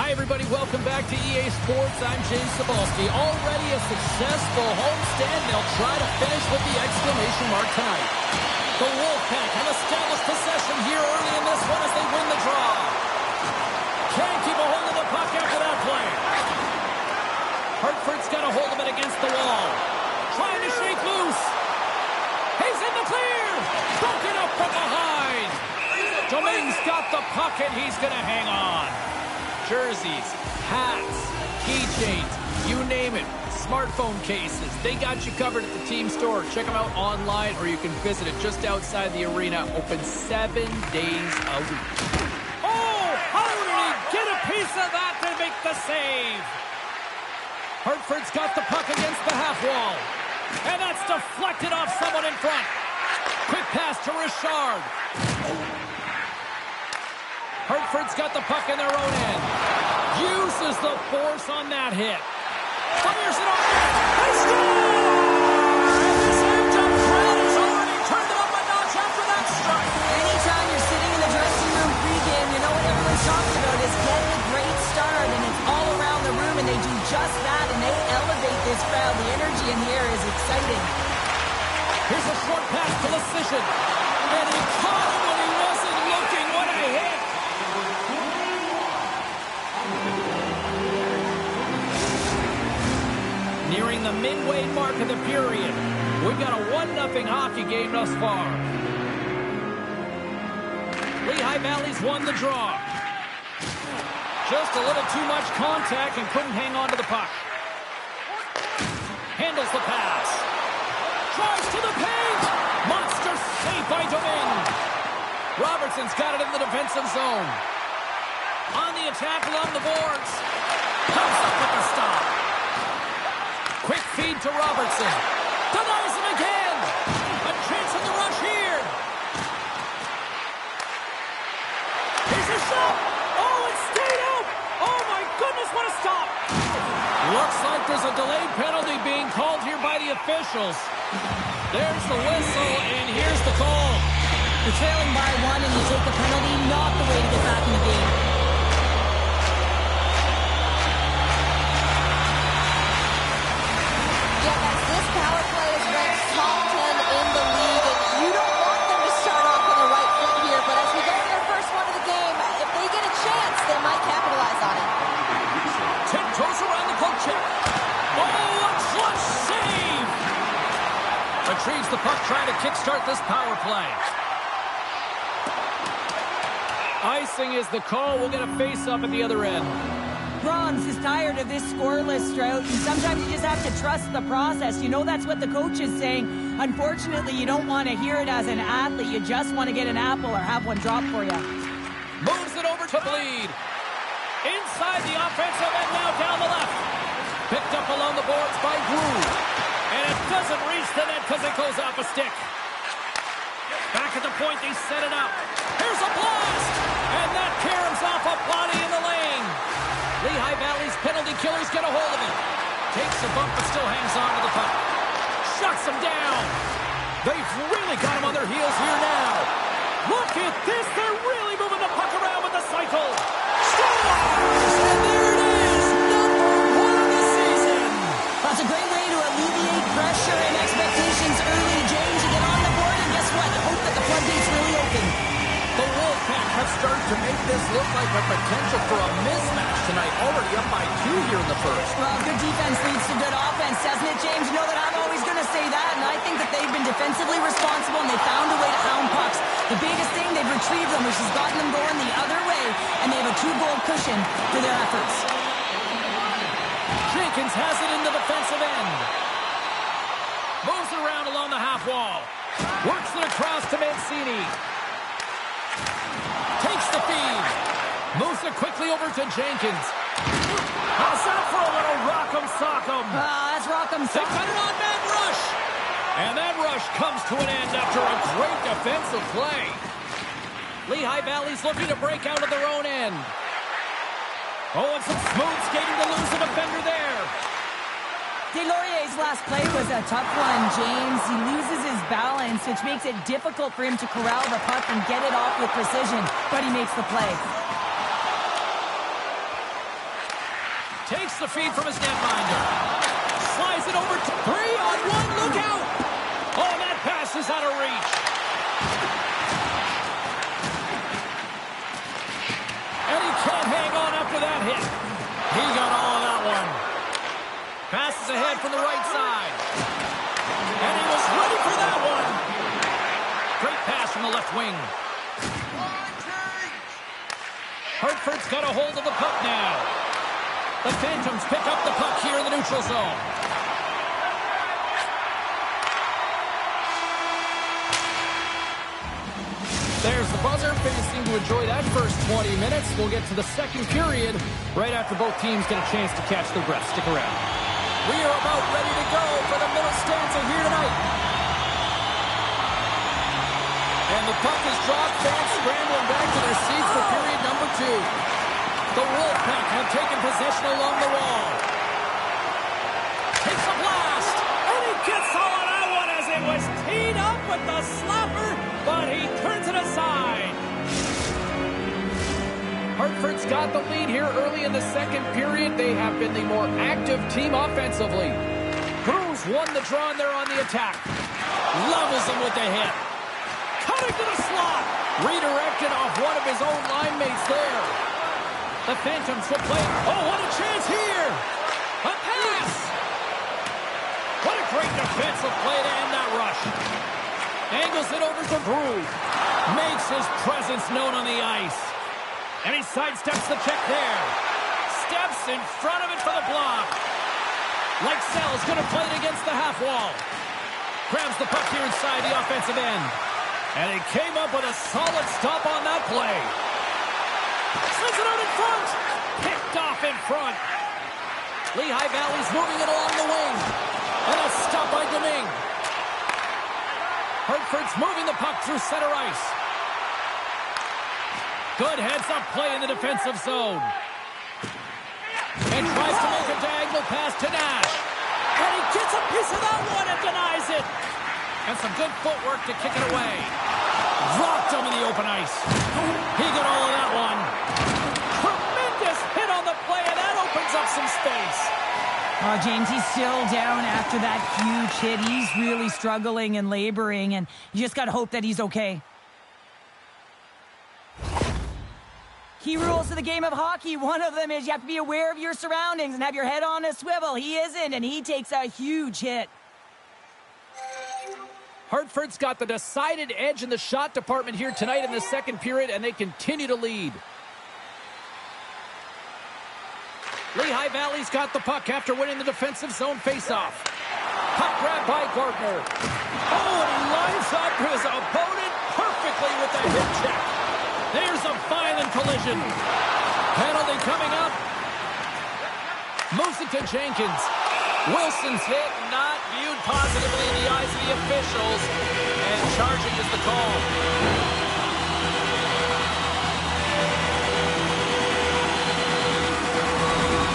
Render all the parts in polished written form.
Hi, everybody. Welcome back to EA Sports. I'm James Cebulski. Already a successful homestand. They'll try to finish with the exclamation mark tonight. The Wolfpack have established possession here early in this one as they win the draw. Can't keep a hold of the puck after that play. Hartford's got a hold of it against the wall. Trying to shake loose. He's in the clear. Broken up from behind. Domingue's got the puck and he's going to hang on. Jerseys, hats, keychains, you name it. Smartphone cases, they got you covered at the team store. Check them out online or you can visit it just outside the arena. Open 7 days a week. Oh, how did he get a piece of that to make the save? Hartford's got the puck against the half wall. And that's deflected off someone in front. Quick pass to Richard. Hartford's got the puck in their own end. Uses the force on that hit. Fires it off. They score! And this amped-up crowd has already turned it up a notch after that strike. Anytime you're sitting in the dressing room pregame, you know what everyone's talking about is getting a great start, and it's all around the room, and they do just that, and they elevate this crowd. The energy in here is exciting. Here's a short pass to Lecision. And he caught him when he wasn't looking. What a hit! Nearing the midway mark of the period. We've got a 1-0 hockey game thus far. Lehigh Valley's won the draw. Just a little too much contact and couldn't hang on to the puck. Handles the pass. Tries to the paint. Monster save by Domingue. Robertson's got it in the defensive zone. On the attack along the boards. Comes up with the stop. Quick feed to Robertson. Denies him again. A chance in the rush here. Here's a shot. Oh, it stayed out. Oh, my goodness, what a stop. Looks like there's a delayed penalty being called here by the officials. There's the whistle, and here's the call. You're trailing by 1 and you take the penalty, not the way to get back in the game. Yeah, guys, this power play is ranked top 10 in the league, and you don't want them to start off on the right foot here, but as we go to their first one of the game, if they get a chance, they might capitalize on it. Tiptoes around the poke check. Oh, a clutch save! Retrieves the puck, trying to kickstart this power play. Icing is the call. We'll get a face-up at the other end. Bronze is tired of this scoreless drought, and sometimes you just have to trust the process. You know that's what the coach is saying. Unfortunately, you don't want to hear it as an athlete. You just want to get an apple or have one drop for you. Moves it over to Bleed. Inside the offensive end now down the left. Picked up along the boards by Wu. And it doesn't reach the net because it goes off a stick. Back at the point, they set it up. Here's a blast! And that caroms off a body in the lane. Lehigh Valley's penalty killers get a hold of it. Takes a bump but still hangs on to the puck. Shuts him down. They've really got him on their heels here now. Look at this. They're really moving the puck around with the cycle. Scores! And there it is. #1 of the season. That's a great way to alleviate pressure and expectations early, James. You get on the board, and guess what? Hope that the floodgates really open. The Wolfpack have started to make this look like a potential for a mismatch tonight. Already up by 2 here in the first. Well, good defense leads to good offense, doesn't it, James? You know that I'm always going to say that, and I think that they've been defensively responsible, and they found a way to hound pucks. The biggest thing, they've retrieved them, which has gotten them going the other way, and they have a 2-goal cushion for their efforts. Jenkins has it in the defensive end. Moves it around along the half wall. Works it across to Mancini. Takes the feed. Moves it quickly over to Jenkins. How's that for a little rock'em sock'em? That's rock'em They sock'em. cut it on that rush. And that rush comes to an end after a great defensive play. Lehigh Valley's looking to break out of their own end. Oh, and some smooth skating to lose a defender there. Deslauriers's last play was a tough one, James. He loses his balance, which makes it difficult for him to corral the puck and get it off with precision, but he makes the play. the feed from his netminder. Slides it over to 3-on-1. Look out! Oh, that pass is out of reach. And he can't hang on after that hit. He got all of that one. Passes ahead from the right side. And he was ready for that one. Great pass from the left wing. Hartford's got a hold of the puck now. The Phantoms pick up the puck here in the neutral zone. There's the buzzer. Fans seem to enjoy that first 20 minutes. We'll get to the second period right after both teams get a chance to catch their breath. Stick around. We are about ready to go for the middle stanza here tonight. And the puck is dropped. Fans scrambling back to their seats for period number 2. The Wolfpack have taken possession along the wall. Takes a blast. And he gets all of that one as it was teed up with the slapper, but he turns it aside. Hartford's got the lead here early in the second period. They have been the more active team offensively. Cruz won the draw and they're on the attack. Levels him with the hit. Cutting to the slot. Redirected off one of his own line mates there. The Phantoms will play. Oh, what a chance here. A pass. What a great defensive play to end that rush. Angles it over to Brew. Makes his presence known on the ice. And he sidesteps the check there. Steps in front of it for the block. Leixell's going to play it against the half wall. Grabs the puck here inside the offensive end. And he came up with a solid stop on that play. Sends it out in front. Picked off in front. Lehigh Valley's moving it along the wing. And a stop by Domingue. Hartford's moving the puck through center ice. Good heads-up play in the defensive zone. And tries to make a diagonal pass to Nash. And he gets a piece of that one and denies it. And some good footwork to kick it away. Dropped him in the open ice. He got all of that one. Tremendous hit on the play, and that opens up some space. Oh, James, he's still down after that huge hit. He's really struggling and laboring, and you just got to hope that he's okay. Key rules of the game of hockey. One of them is you have to be aware of your surroundings and have your head on a swivel. He isn't, and he takes a huge hit. Hartford's got the decided edge in the shot department here tonight in the second period, and they continue to lead. Lehigh Valley's got the puck after winning the defensive zone faceoff. Puck grab by Gardner. Oh, and he lines up his opponent perfectly with the hip check. There's a violent collision. Penalty coming up. Moves it to Jenkins. Wilson's hit not viewed positively in the eyes of the officials. And charging is the call.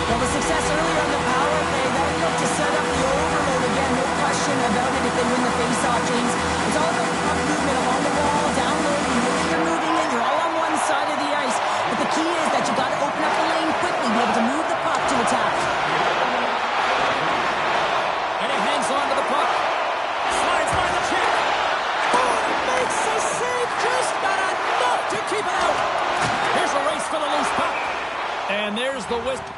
Well, the success earlier on the power play, that looked to set up the overload again. No question about it if they win the faceoff, James. It's all about the puck movement along the wall, down low. You know that you're moving in. You're all on one side of the ice. But the key is that you got to open up the lane quickly, be able to move the puck to attack. And he hangs on to the puck. Slides by the check. Oh, he makes the save, just not enough to keep it out. Here's a race for the loose puck. And there's the whistle.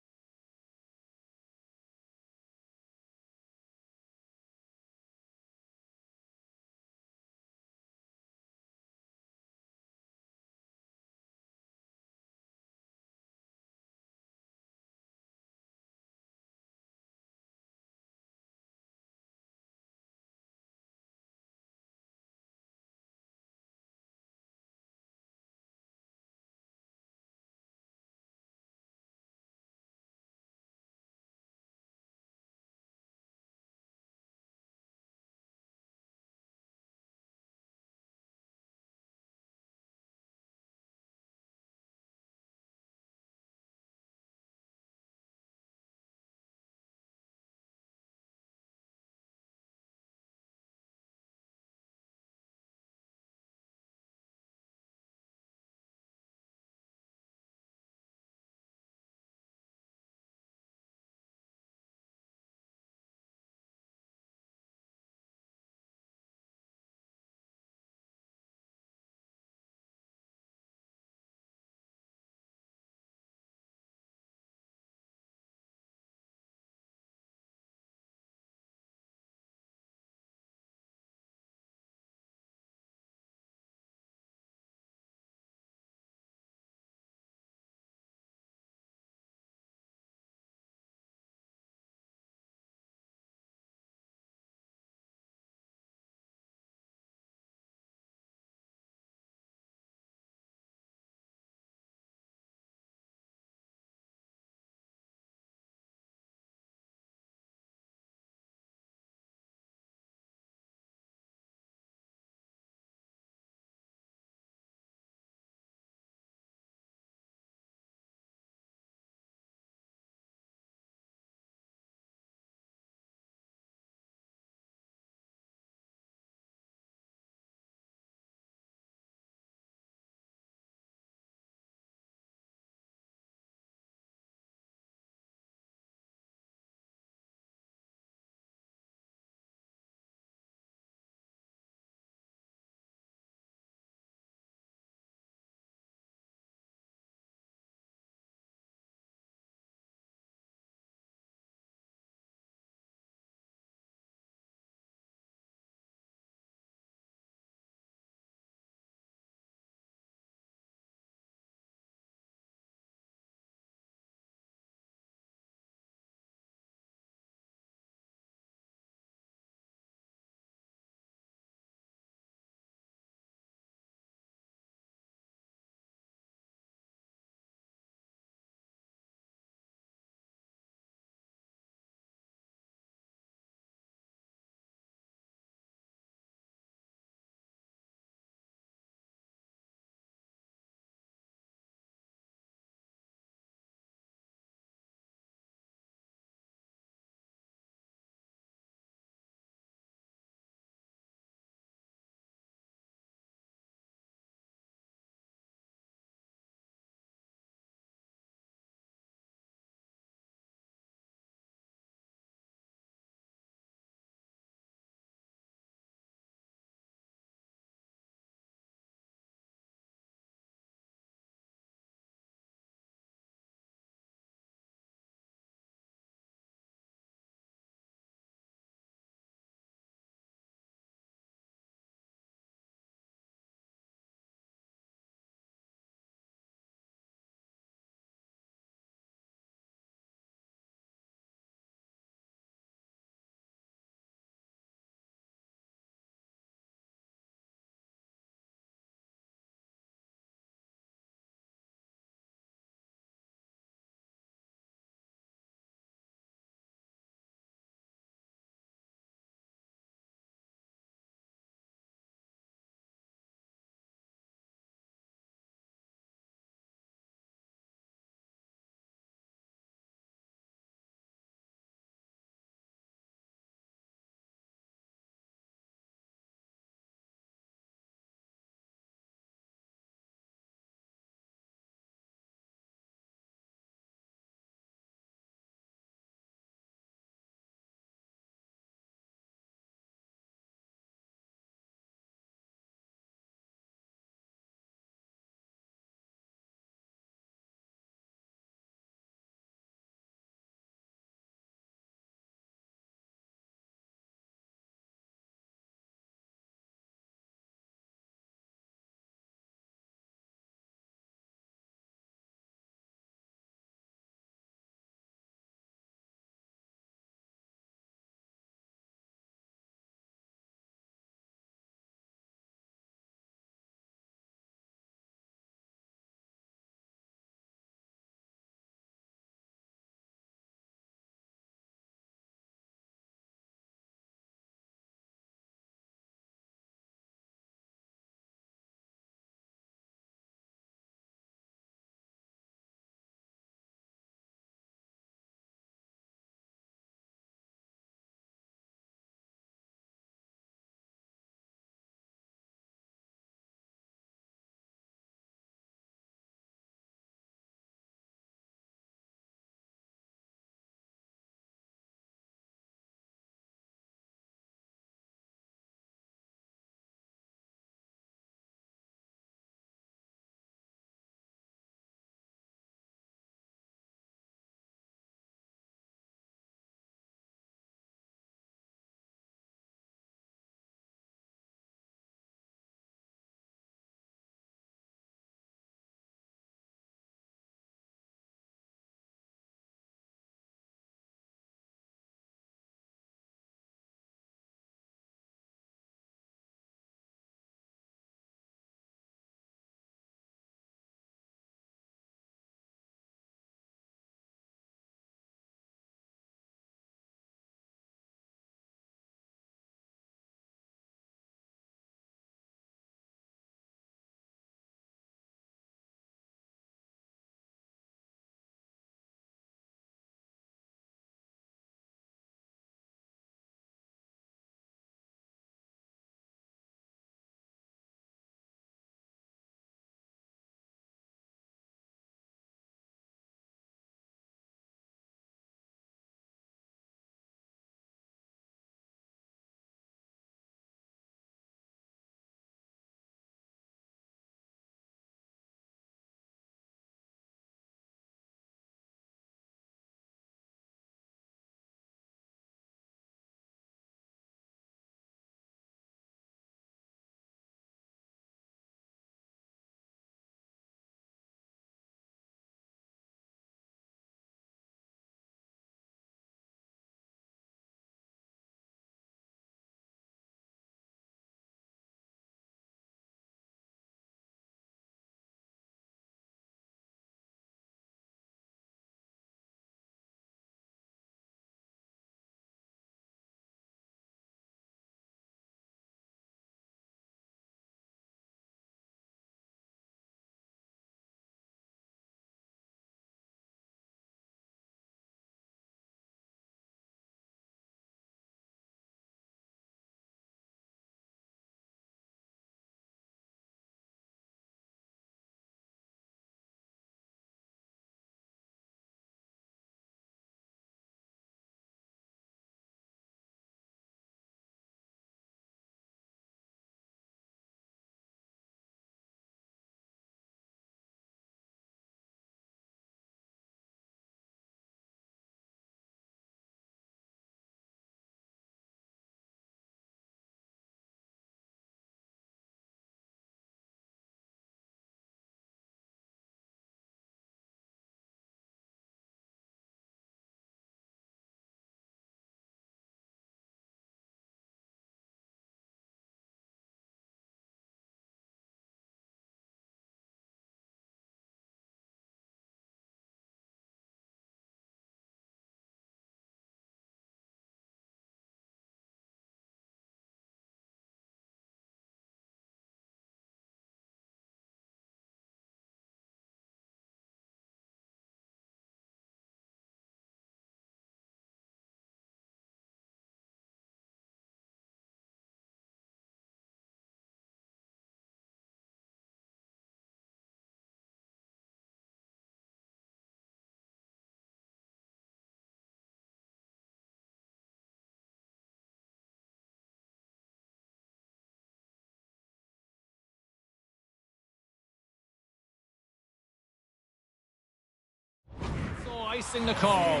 icing the call.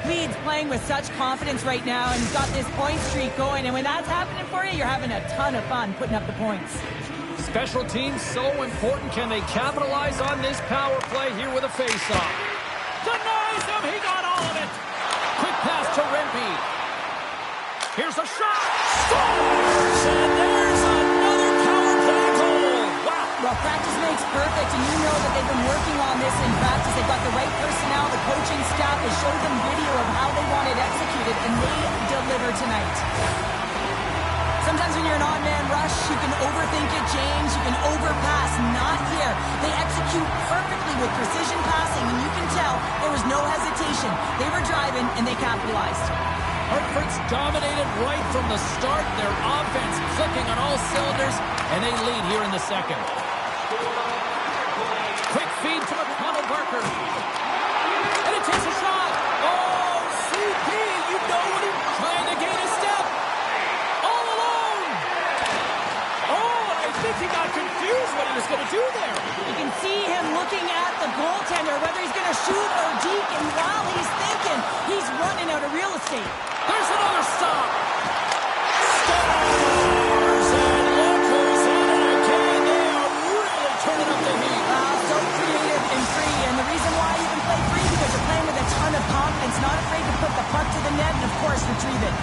Leeds playing with such confidence right now, and he's got this point streak going. And when that's happening for you, you're having a ton of fun putting up the points. Special teams so important. Can they capitalize on this power play here with a face-off? Denies him. He got all of it. Quick pass to Rempe. Here's a shot. Scores! And there's another power play goal. Wow. Well, practice makes perfect, and you know that they've been working on this in practice. They've got the right personnel. The coaching staff has showed them video of how they want it executed, and they deliver tonight. Sometimes when you're an odd-man rush, you can overthink it, James. You can overpass. Not here. They execute perfectly with precision passing, and you can tell there was no hesitation. They were driving, and they capitalized. Hartford's dominated right from the start. Their offense clicking on all cylinders, and they lead here in the second. Quick feed to McConnell Parker. And it takes a shot. Oh, CP, you know what he's trying to gain a step. All alone. Oh, I think he got confused what he was going to do there. You can see him looking at the goaltender, whether he's going to shoot or deke, and while he's thinking, he's running out of real estate. There's another stop. Stars, and look who's in it again. They are really turning up the heat. So creative and free, and the reason why you can play free because you're playing with a ton of confidence, not afraid to put the puck to the net, and of course retrieve it.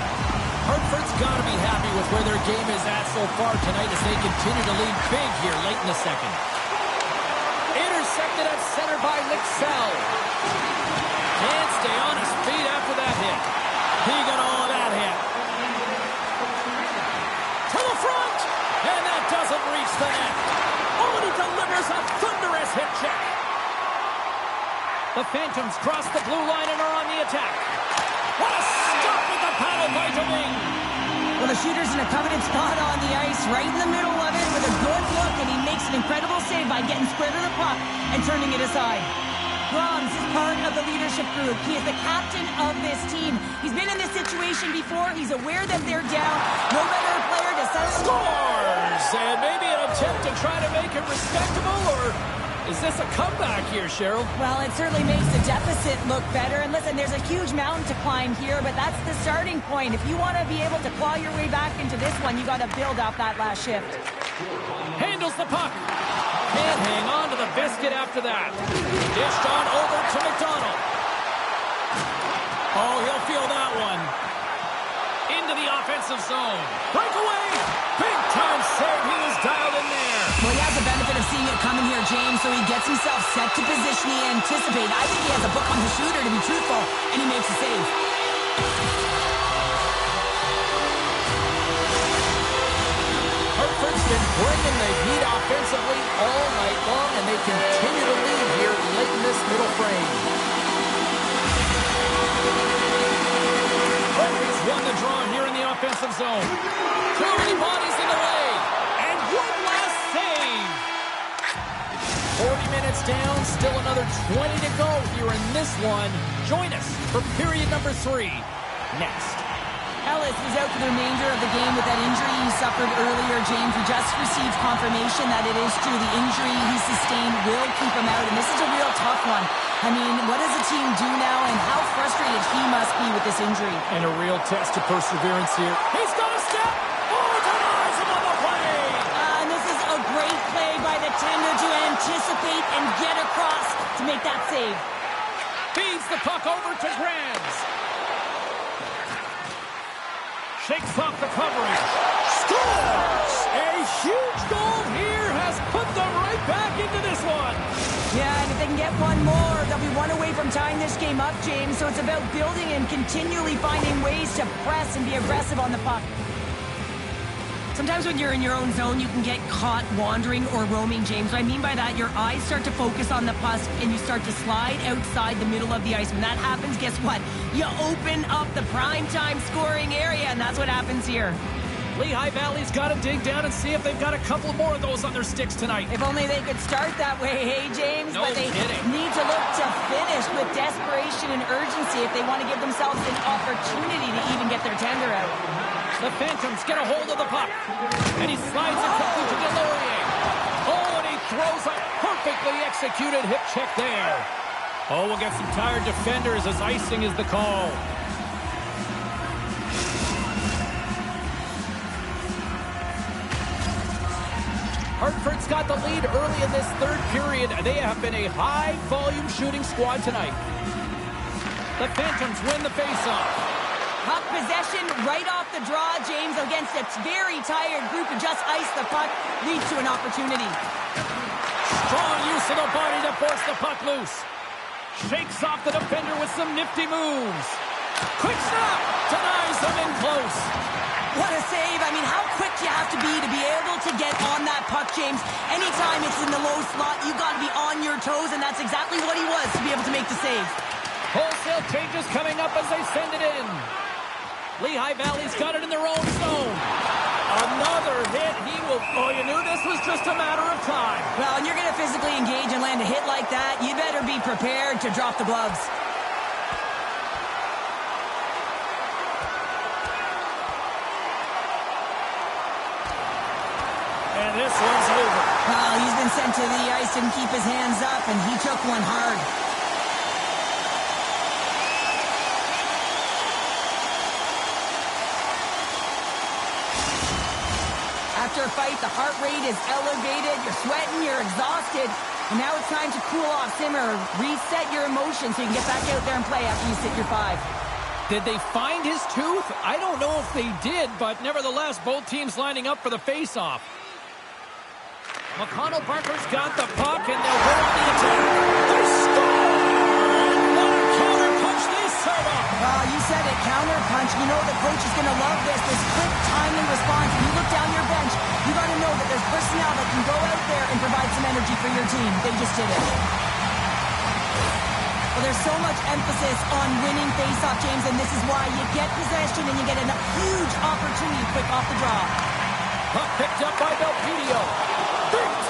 Hartford's got to be happy with where their game is at so far tonight as they continue to lead big here late in the second. Intercepted at center by Lixell. Can't stay on his feet after that hit. He got all of that hit. To the front, and that doesn't reach the net. Oh, and he delivers a thunderous hit check. The Phantoms cross the blue line and are on the attack. What a stop with the paddle by Domingue. Well, the shooter's in a coveted spot on the ice, right in the middle of it with a good look, and he makes an incredible save by getting square to the puck and turning it aside. Grams is part of the leadership group. He is the captain of this team. He's been in this situation before. He's aware that they're down. No better player to set a Scores! And maybe an attempt to try to make it respectable, or is this a comeback here, Cheryl? Well, it certainly makes the deficit look better. And listen, there's a huge mountain to climb here, but that's the starting point. If you want to be able to claw your way back into this one, you got to build off that last shift. Handles the puck. Can't hang on to the biscuit after that. Dished on over to McDonald. Oh, he'll feel that one. Into the offensive zone. Breakaway. Big time save. He was dialed in there. Well, he has the benefit of seeing it coming here, James, so he gets himself set to position he anticipated. I think he has a book on the shooter, to be truthful, and he makes a save. Hartford's been bringing the heat offensively all night long, and they continue to lead here late in this middle frame. Hartford's won the draw here in the offensive zone. Too many bodies in the way. And one last save. 40 minutes down, still another 20 to go here in this one. Join us for period number 3 next. Ellis is out for the remainder of the game with that injury he suffered earlier, James. We just received confirmation that it is true. The injury he sustained will keep him out, and this is a real tough one. I mean, what does the team do now, and how frustrated he must be with this injury? And a real test of perseverance here. He's got a step! Oh, denies him on the play! And this is a great play by the tender to anticipate and get across to make that save. Feeds the puck over to Grams. Shakes off the coverage. Scores! A huge goal here has put them right back into this one. Yeah, and if they can get one more, they'll be one away from tying this game up, James. So it's about building and continually finding ways to press and be aggressive on the puck. Sometimes when you're in your own zone, you can get caught wandering or roaming, James. What I mean by that, your eyes start to focus on the puck and you start to slide outside the middle of the ice. When that happens, guess what? You open up the primetime scoring area, and that's what happens here. Lehigh Valley's got to dig down and see if they've got a couple more of those on their sticks tonight. If only they could start that way, hey, James? No but they kidding. need to look to finish with desperation and urgency if they want to give themselves an opportunity to even get their tender out. The Phantoms get a hold of the puck. And he slides it quickly to Delorier. Oh, and he throws a perfectly executed hip check there. Oh, we'll get some tired defenders as icing is the call. Hartford's got the lead early in this third period. They have been a high-volume shooting squad tonight. The Phantoms win the faceoff. Puck possession right off the draw, James, against a very tired group who just iced the puck, leads to an opportunity. Strong use of the body to force the puck loose. Shakes off the defender with some nifty moves. Quick snap! Denies him in close. What a save. I mean, how quick you have to be able to get on that puck, James. Anytime it's in the low slot, you got to be on your toes, and that's exactly what he was to be able to make the save. Wholesale changes coming up as they send it in. Lehigh Valley's got it in their own zone. Another hit. Oh, you knew this was just a matter of time. Well, when you're going to physically engage and land a hit like that, you better be prepared to drop the gloves. And this one's over. Well, he's been sent to the ice and keep his hands up, and he took one hard. After a fight, the heart rate is elevated, you're sweating, you're exhausted, and now it's time to cool off, simmer, reset your emotions so you can get back out there and play after you sit your 5. Did they find his tooth? I don't know if they did, but nevertheless, both teams lining up for the face-off. McConnell Parker's got the puck, and they'll go on the attack. They score! What a counter punch they serve up! Well, you said it, counter punch. You know the coach is going to love this quick, timely response. When you look down your bench, you got to know that there's personnel that can go out there and provide some energy for your team. They just did it. Well, there's so much emphasis on winning face-off, James, and this is why you get possession and you get a huge opportunity quick off the draw. Puck picked up by Belpedio. Beat!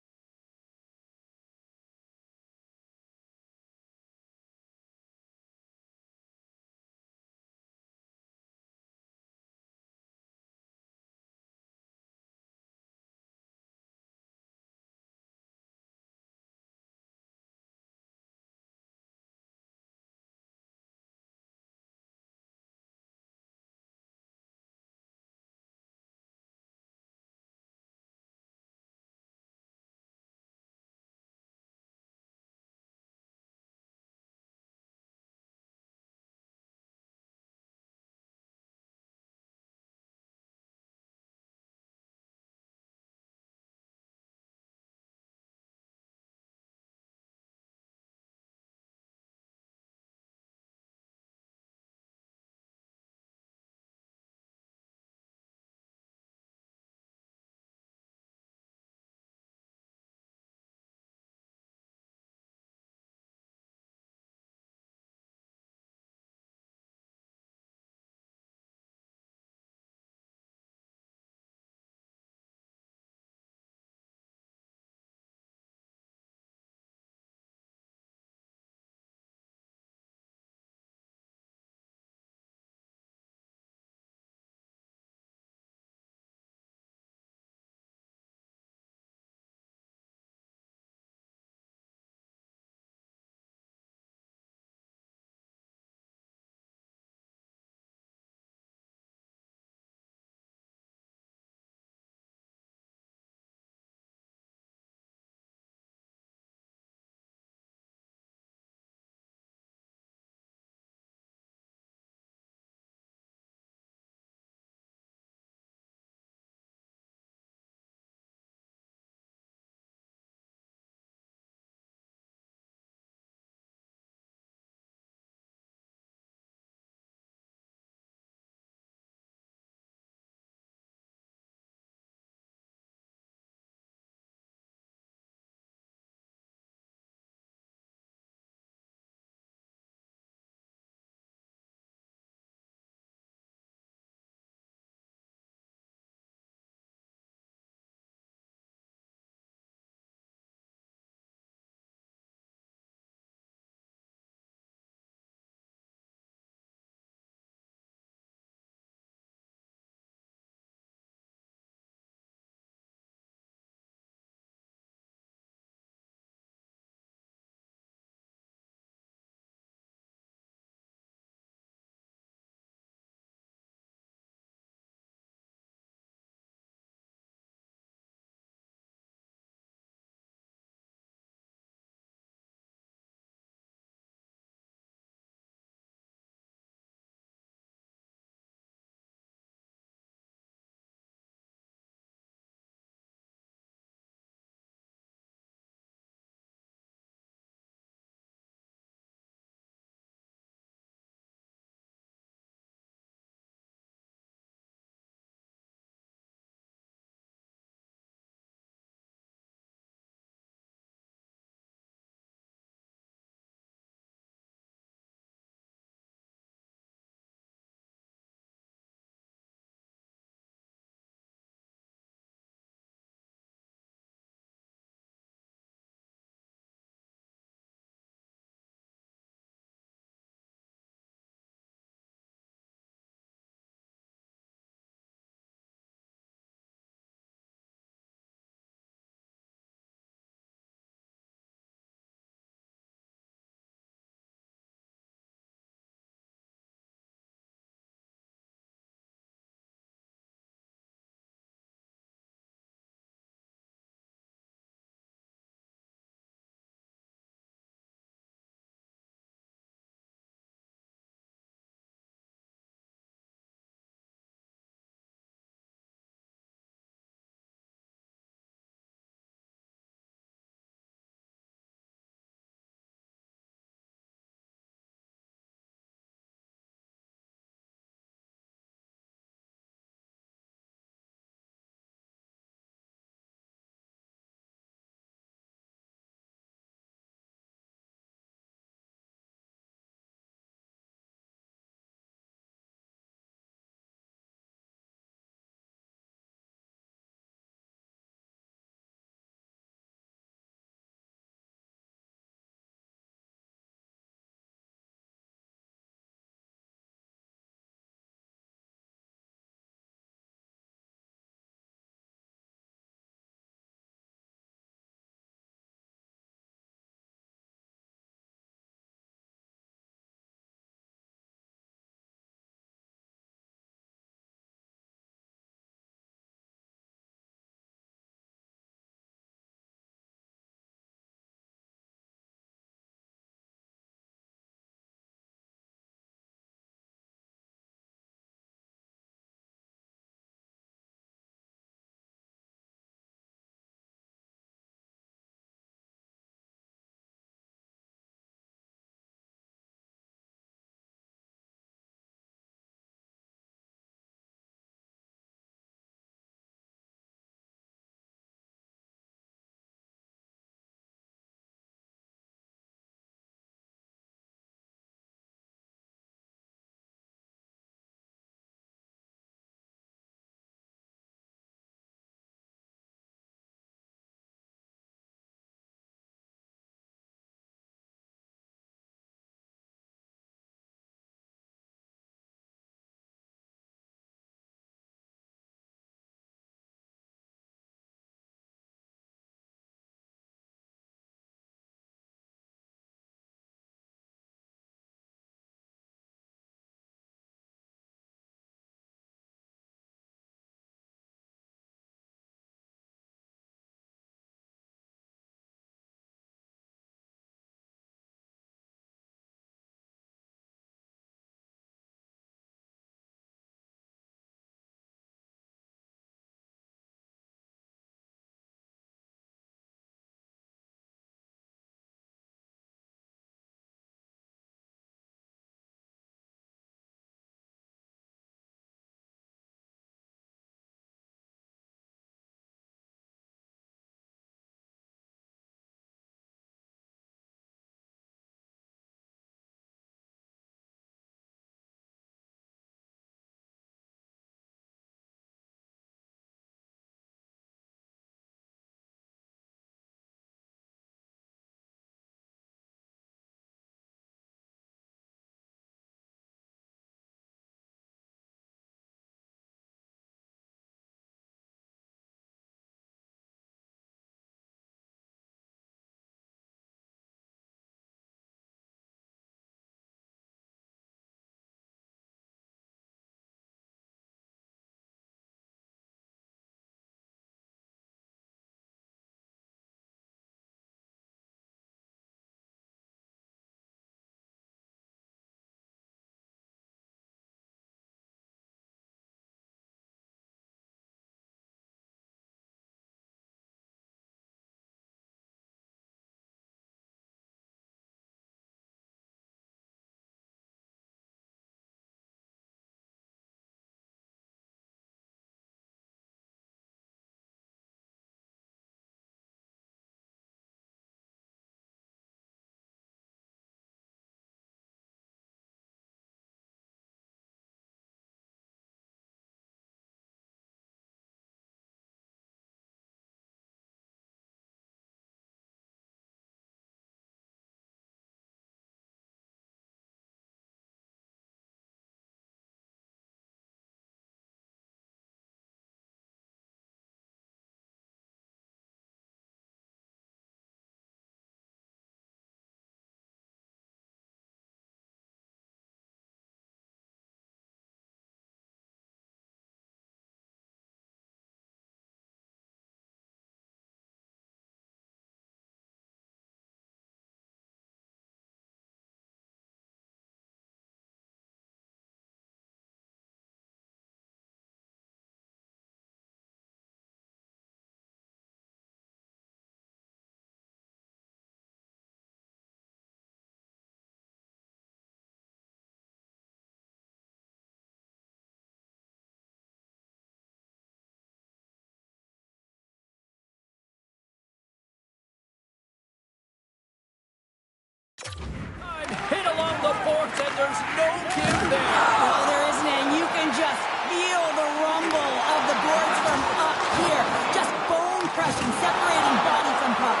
there's no give there. Well, there isn't, and you can just feel the rumble of the boards from up here. Just bone crushing, separating body from puck.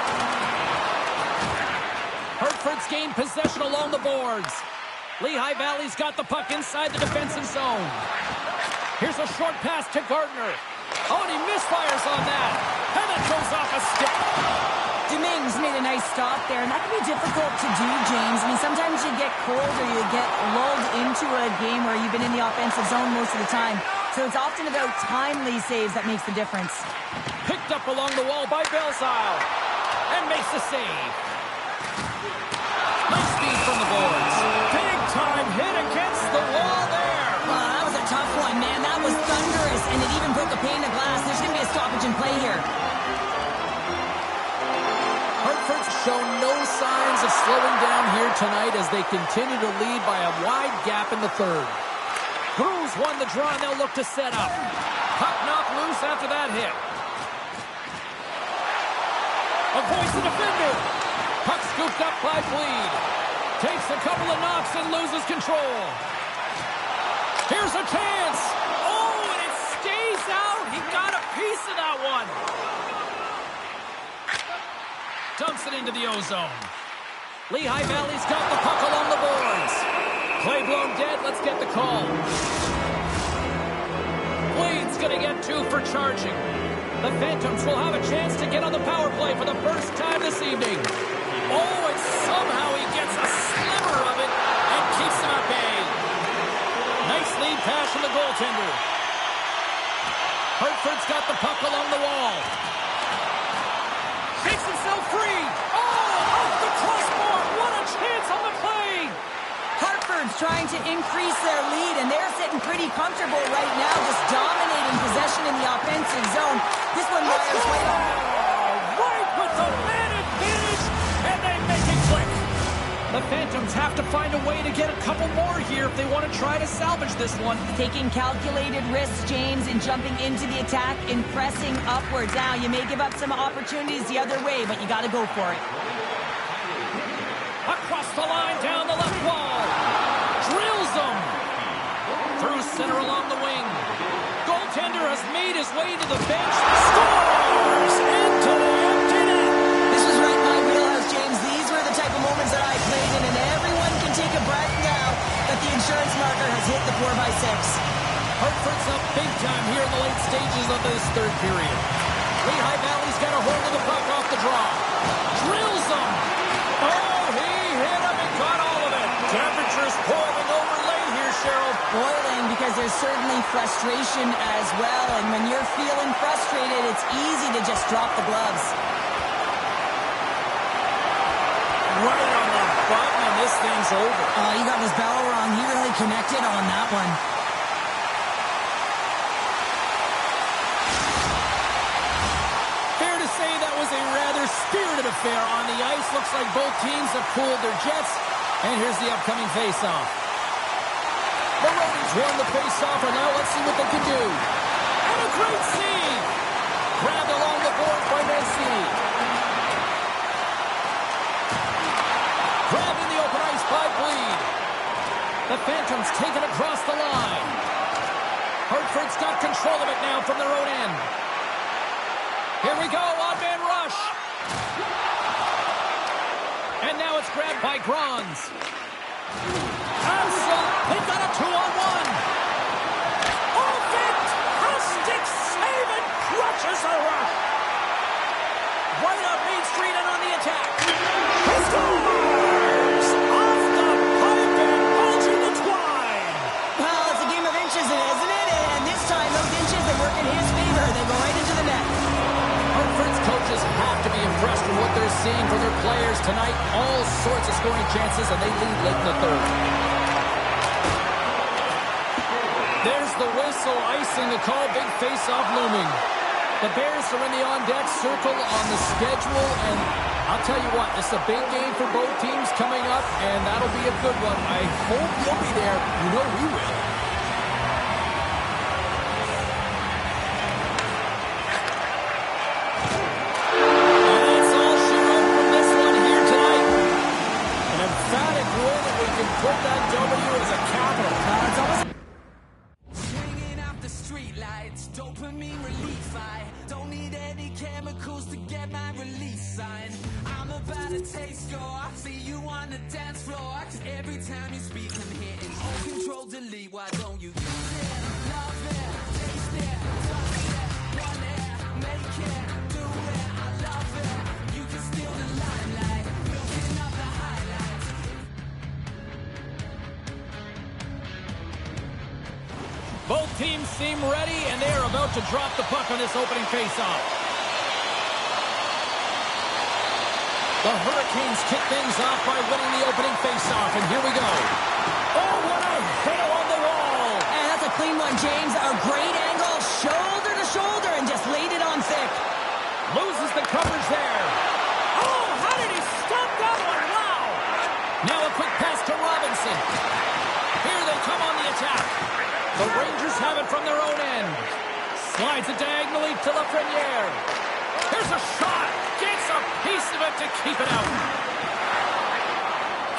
Hertford's gained possession along the boards. Lehigh Valley's got the puck inside the defensive zone. Here's a short pass to Gardner. Oh, and he misfires on that. And it goes off a stick. Dominguez made a nice stop there, and that can be difficult to do, James. I mean, sometimes you get cold or you get lulled into a game where you've been in the offensive zone most of the time. So it's often about timely saves that makes the difference. Picked up along the wall by Belzile. And makes the save. Nice speed from the boards. Big time hit against the wall there. That was a tough one, man. That was thunderous, and it even broke a pane of glass. There's going to be a stoppage in play here. Hartford's shown no signs of slowing down here tonight as they continue to lead by a wide gap in the third. Cruz won the draw, and they'll look to set up. Puck knocked loose after that hit. Avoids the defender. Puck scooped up by Bleed. Takes a couple of knocks and loses control. Here's a chance. Oh, and it stays out. He got a piece of that one. Dumps it into the ozone. Lehigh Valley's got the puck along the boards. Play blown dead. Let's get the call. Bleed's going to get 2 for charging. The Phantoms will have a chance to get on the power play for the first time this evening. Oh, and somehow he gets a sliver of it and keeps him at bay. Nice lead pass from the goaltender. Hertford's got the puck along the wall. Shakes himself free. Oh, off the crossbar. What a chance on the play. Hartford's trying to increase their lead, and they're sitting pretty comfortable right now, just dominating possession in the offensive zone. This one wires right on. Right with the man advantage, and they make it click. The Phantoms have to find a way to get a couple more here if they want to try to salvage this one. Taking calculated risks, James, in jumping into the attack and pressing upwards. Now, you may give up some opportunities the other way, but you got to go for it. Across the line, down the left wall. Drills them. Through center along the wing. Goaltender has made his way to the bench. Scores! Into the empty net. This was right in my wheelhouse, James. These were the type of moments that I played in, and everyone can take a breath now that the insurance marker has hit the 4x6. Hartford's up big time here in the late stages of this third period. Lehigh Valley's got a hold of the puck off the draw. Drills them. Oh, he hit him and got all of it. Temperature's boiling over late here, Cheryl. Boiling because there's certainly frustration as well, and when you're feeling frustrated, it's easy to just drop the gloves. Right on the button, and this thing's over. Oh, you got his bell wrong. He really connected on that one. Fair to say that was a rather spirited affair on the ice. Looks like both teams have cooled their jets. And here's the upcoming face-off. The Rovers won the face-off, and now let's see what they can do. And a great save! Grabbed along the board by Mancini. Grabbed in the open ice by Bleed. The Phantoms take it across the line. Hartford's got control of it now from their own end. Here we go, odd-man rush. And now it's grabbed by Grons. Hansel, they've got a 2-on-1. Oh, fantastic save and crutches a rush. Right up Main Street and on the attack. He scores! Off the pipe and bulging the twine. Well, it's a game of inches, isn't it? And this time, those inches, they work in his favor. They go right into the net. Hartford's coaches have to be impressed with what they're seeing from their players tonight. All sorts of scoring chances, and they lead late in the third. There's the whistle, icing the call, big face-off looming. The Bears are in the on-deck circle on the schedule, and I'll tell you what, this is a big game for both teams coming up, and that'll be a good one. I hope you'll be there. You know we will. that we can put that W as a capital. It's almost... Swinging out the streetlights, dopamine relief. I don't need any chemicals to get my release sign. I'm about to taste your, I see you on the dance floor. 'Cause every time you speak, I'm hitting all control delete. Why don't you use it? Love it, taste it, touch it, want it, make it, do it. I love it. You can steal the limelight, milking up the highlights. Both teams seem ready, and they are about to drop the puck on this opening faceoff. The Hurricanes kick things off by winning the opening faceoff, and here we go. Oh, what a hit on the wall! And that's a clean one, James. A great angle, shoulder to shoulder, and just laid it on thick. Loses the coverage there. Oh, how did he stop that one? Wow! Now a quick pass to Robinson. Here they come on the attack. The Rangers have it from their own end. Slides it diagonally to Lafreniere. Here's a shot. Gets a piece of it to keep it out.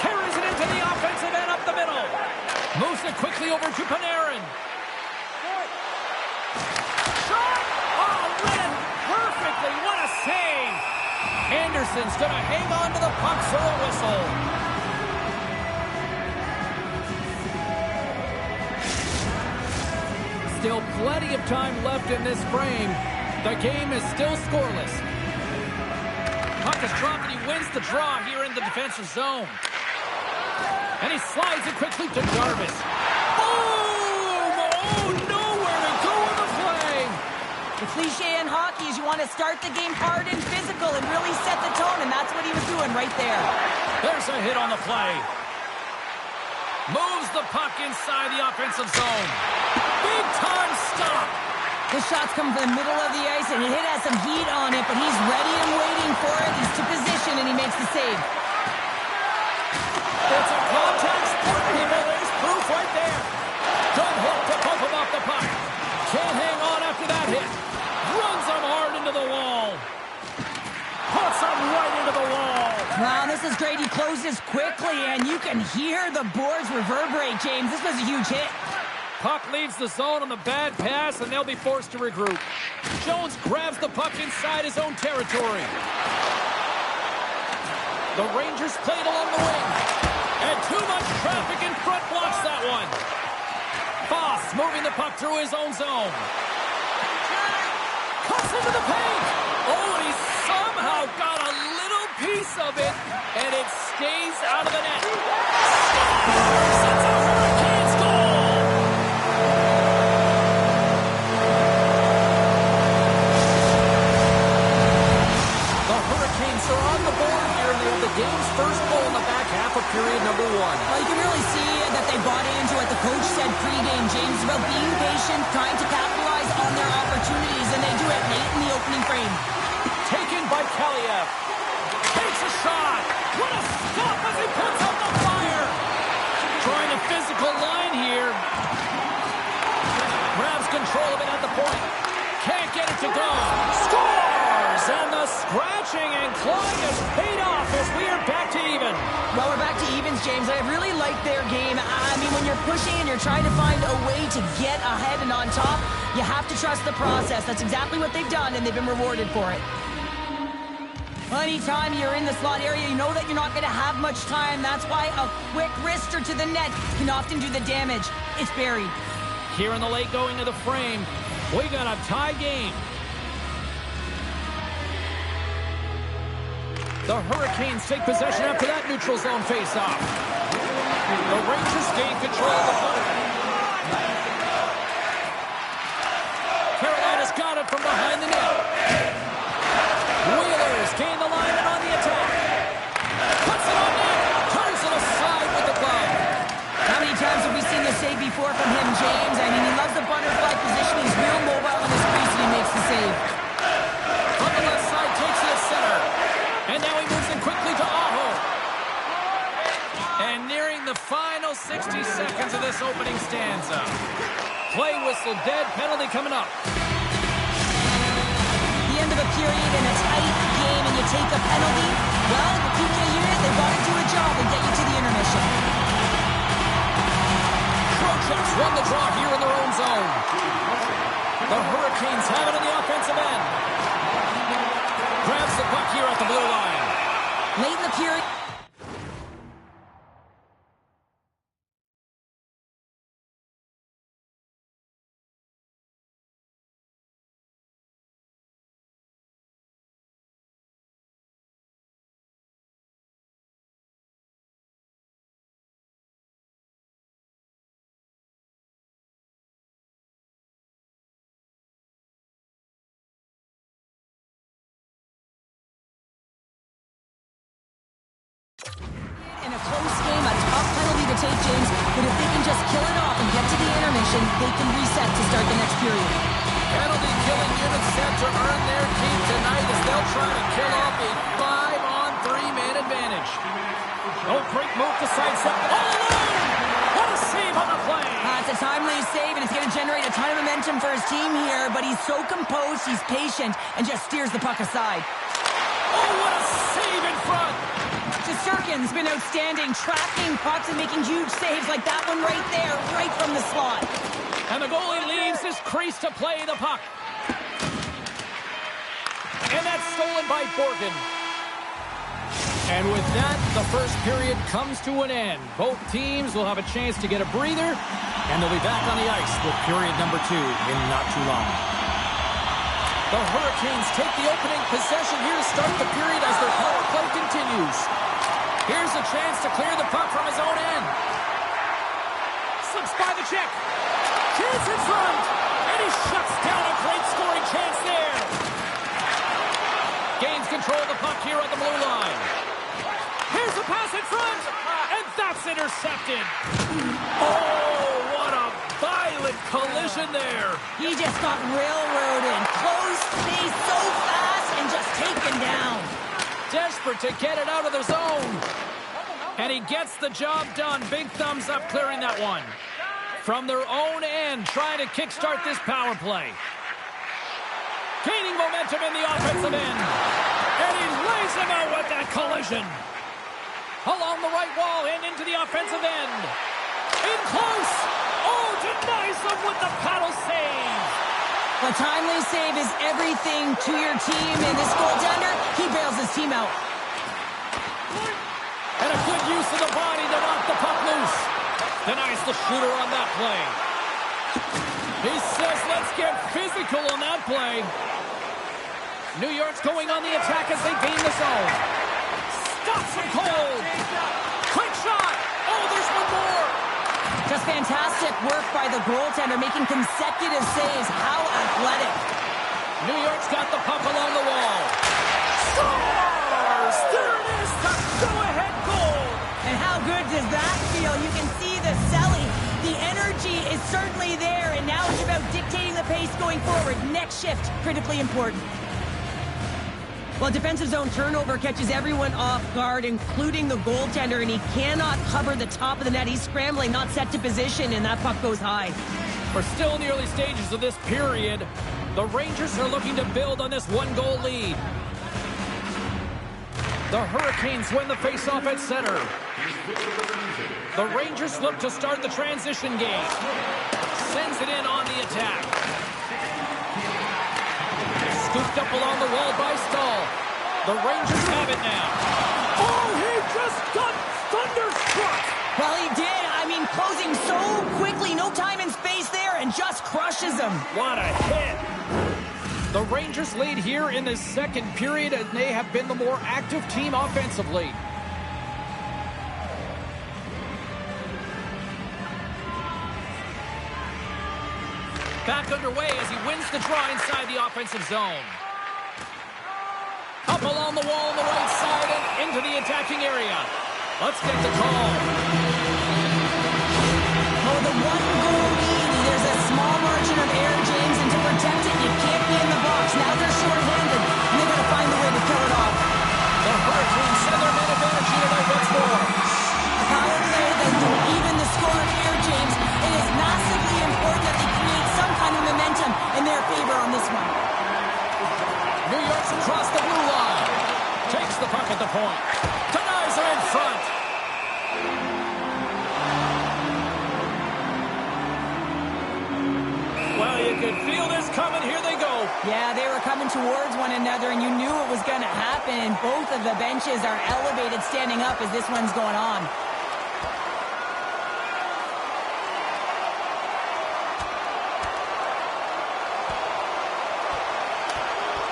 Carries it into the offensive end up the middle. Moves it quickly over to Panarin. Shot! Oh, read it perfectly. What a save. Anderson's going to hang on to the puck for a whistle. Still plenty of time left in this frame. The game is still scoreless. Puck is dropped and he wins the draw here in the defensive zone. And he slides it quickly to Jarvis. Boom! Oh, nowhere to go in the play. The cliche in hockey is you want to start the game hard and physical and really set the tone, and that's what he was doing right there. There's a hit on the play. Moves the puck inside the offensive zone. Big time stop. The shot's coming from the middle of the ice, and it has some heat on it, but he's ready and waiting for it. He's to position, and he makes the save. It's a contact sport, people. There's proof right there. Good hit to bump him off the puck. Can't hang on after that hit. Runs him hard into the wall. Puts him right into the wall. Wow, this is great. He closes quickly, and you can hear the boards reverberate, James. This was a huge hit. Puck leaves the zone on the bad pass, and they'll be forced to regroup. Jones grabs the puck inside his own territory. The Rangers play it along the wing. And too much traffic in front blocks that one. Foss moving the puck through his own zone. Cuts into the paint. Oh, and he somehow got a little piece of it, and it stays out of the net. Scores! It's a Hurricanes goal! The Hurricanes are on the board here, and they have the game's first goal in the back half of period number 1. Well, you can really see that they bought into what the coach said pregame, James, about being patient, trying to capitalize on their opportunities, and they do it late in the opening frame. Taken by Kaliev. Takes a shot. What a stop as he puts up the fire. Trying a physical line here. Grabs control of it at the point. Can't get it to go. Scores! And the scratching and clawing has paid off as we are back to even. Well, we're back to evens, James. I really like their game. I mean, when you're pushing and you're trying to find a way to get ahead and on top, you have to trust the process. That's exactly what they've done, and they've been rewarded for it. Anytime you're in the slot area, you know that you're not going to have much time. That's why a quick wrister to the net can often do the damage. It's buried. Here in the late going to the frame, we got a tie game. The Hurricanes take possession after that neutral zone face-off. The Rangers gain control of the puck. Carolina's got it from behind the net. Wheelers gain the line and on the attack. Puts it on net. Turns it aside with the glove. How many times have we seen this save before from him, James? I mean, he loves the butterfly position. He's real mobile in his crease, and he makes the save. On the left side, takes it at center. And now he moves it quickly to Aho. And nearing the final 60 seconds of this opening stanza. Play whistle dead, penalty coming up. The end of a period in a tight game and you take a penalty, well, the PK unit, they've got to do a job and get you to the intermission. possession. Trocheck's won the draw here in their own zone. The Hurricanes have it in the offensive end. Grabs the puck here at the blue line. Late in the period. In a close game, a tough penalty to take, James, but if they can just kill it off and get to the intermission, they can reset to start the next period. Penalty killing unit set to earn their keep tonight as they'll try to kill off a 5-on-3 man advantage. Oh, great move to sidestep. All alone! What a save on the play! It's a timely save, and it's going to generate a ton of momentum for his team here, but he's so composed, he's patient, and just steers the puck aside. Oh, what a save in front! Shesterkin's been outstanding, tracking pucks and making huge saves like that one right there, right from the slot. And the goalie leaves his crease to play the puck. And that's stolen by Borgen. And with that, the first period comes to an end. Both teams will have a chance to get a breather, and they'll be back on the ice with period number 2 in not too long. The Hurricanes take the opening possession here to start the period as their power play continues. Here's a chance to clear the puck from his own end. Slips by the check. Chance in front. And he shuts down a great scoring chance there. Gains control of the puck here on the blue line. Here's a pass in front. And that's intercepted. Oh, what a violent collision there. He just got railroaded. Close space so fast and just taken down. Desperate to get it out of the zone. And he gets the job done. Big thumbs up clearing that one. From their own end, trying to kickstart this power play. Gaining momentum in the offensive end. And he lays him out with that collision. Along the right wall and into the offensive end. In close. Oh, denies him with the paddle save. A timely save is everything to your team, and this goaltender, he bails his team out. And a good use of the body to knock the puck loose. Denies the shooter on that play. He says, let's get physical on that play. New York's going on the attack as they gain the zone. Stops him cold. Quick shot. Oh, there's one more. Just fantastic work by the goaltender, making consecutive saves. How athletic. New York's got the puck along the wall. Scores! There it is, the go-ahead goal! And how good does that feel? You can see the selling. The energy is certainly there, and now it's about dictating the pace going forward. Next shift, critically important. Well, defensive zone turnover catches everyone off guard, including the goaltender, and he cannot cover the top of the net. He's scrambling, not set to position, and that puck goes high. We're still in the early stages of this period. The Rangers are looking to build on this one-goal lead. The Hurricanes win the face-off at center. The Rangers look to start the transition game. Sends it in on the attack. Scooped up along the wall by Stahl. The Rangers have it now. Oh, he just got thunderstruck! Well, he did. I mean, closing so quickly. No time and space there, and just crushes him. What a hit! The Rangers lead here in the second period, and they have been the more active team offensively. Back underway as he wins the draw inside the offensive zone. Up along the wall on the right side and into the attacking area. Let's get the call. Oh, the one-goal lead. There's a small margin of error, James, and to protect it, you can't be in the box. Now they're short-handed, and they've got to find a way to kill it off. The Hurricanes send their man advantage here tonight once more. A power play that can even the score here, James. It is massively important that they create some kind of momentum in their favor on this one. New York's across the blue line. Takes the puck at the point. Denies him in front. coming. Here they go. Yeah, they were coming towards one another, and you knew it was going to happen. Both of the benches are elevated, standing up as this one's going on.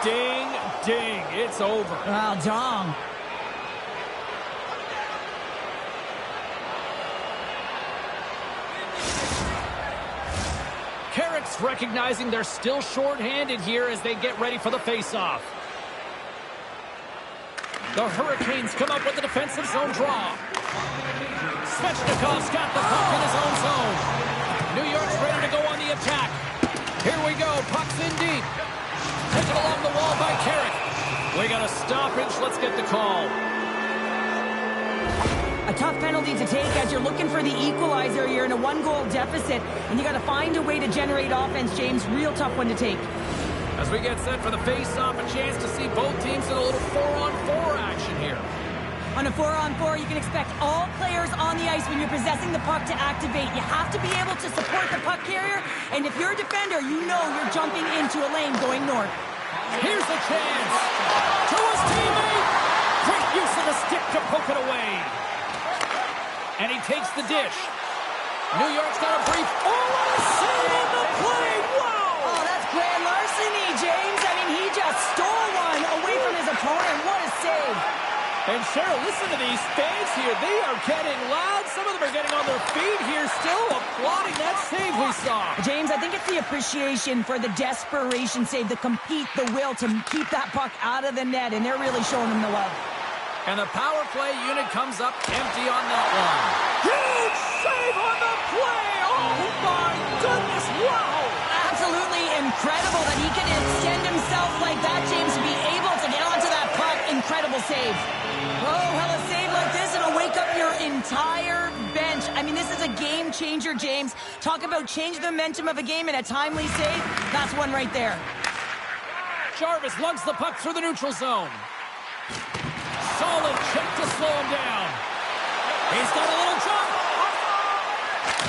Ding, ding. It's over. Wow, Dom. Carrick's recognizing they're still short-handed here as they get ready for the face-off. The Hurricanes come up with the defensive zone draw. Svechnikov's got the puck in his own zone. New York's ready to go on the attack. Here we go. Puck's in deep. Taken along the wall by Carrick. We got a stoppage. Let's get the call. A tough penalty to take as you're looking for the equalizer. You're in a one-goal deficit, and you got to find a way to generate offense, James. Real tough one to take. As we get set for the face-off, a chance to see both teams in a little 4-on-4 action here. On a 4-on-4, you can expect all players on the ice when you're possessing the puck to activate. You have to be able to support the puck carrier, and if you're a defender, you know you're jumping into a lane going north. Here's the chance. To his teammate. Great use of the stick to poke it away. And he takes the dish. New York's got a brief. Oh, what a save on the play. Wow. Oh, that's grand larceny, James. I mean, he just stole one away from his opponent. What a save. And Cheryl, listen to these fans here. They are getting loud. Some of them are getting on their feet here, still applauding that save we saw. James, I think it's the appreciation for the desperation save, the compete, the will to keep that puck out of the net, and they're really showing him the love. And the power play unit comes up empty on that one. Huge save on the play! Oh my goodness, wow! Absolutely incredible that he can extend himself like that, James, to be able to get onto that puck. Incredible save. Oh, hell, a save like this, it'll wake up your entire bench. I mean, this is a game changer, James. Talk about change the momentum of a game in a timely save. That's one right there. Jarvis lugs the puck through the neutral zone. Solid check to slow him down. He's got a little jump.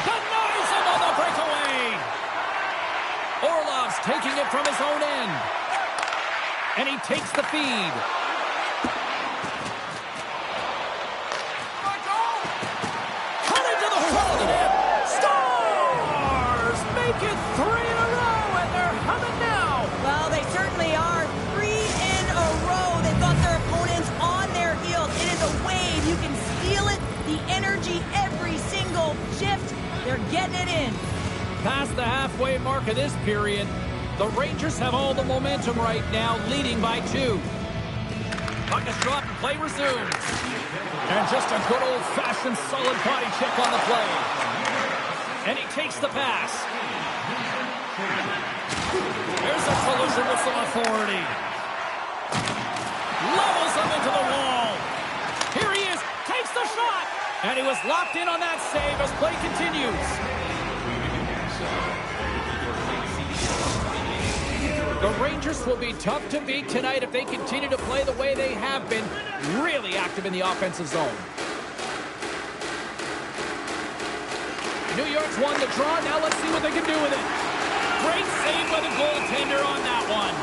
Denies him on the breakaway. Orlov's taking it from his own end. And he takes the feed. Cut into the front of the net. Stars make it 3 in a row, and they're humming now. Well, they certainly are. 3 in a row. They've got their opponents on their heels. It is a wave. You can feel it. The energy every single shift. They're getting it in. Past the halfway mark of this period, the Rangers have all the momentum right now, leading by 2. Puck is dropped and play resumes. And just a good old-fashioned solid body check on the play. And he takes the pass. There's a collision with some authority. Levels him into the wall. Here he is, takes the shot. And he was locked in on that save as play continues. The Rangers will be tough to beat tonight if they continue to play the way they have been, really active in the offensive zone. New York's won the draw. Now let's see what they can do with it. Great save by the goaltender on that one.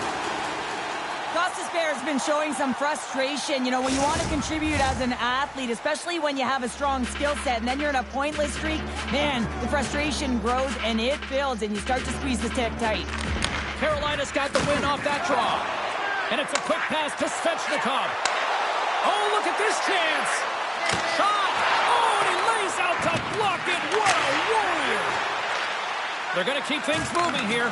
Gostisbehere has been showing some frustration. You know, when you want to contribute as an athlete, especially when you have a strong skill set, and then you're in a pointless streak, man, the frustration grows and it builds, and you start to squeeze the stick tight. Carolina's got the win off that draw. And it's a quick pass to Svechnikov. Oh, look at this chance. Shot. Oh, and he lays out to block it. What a warrior. They're going to keep things moving here.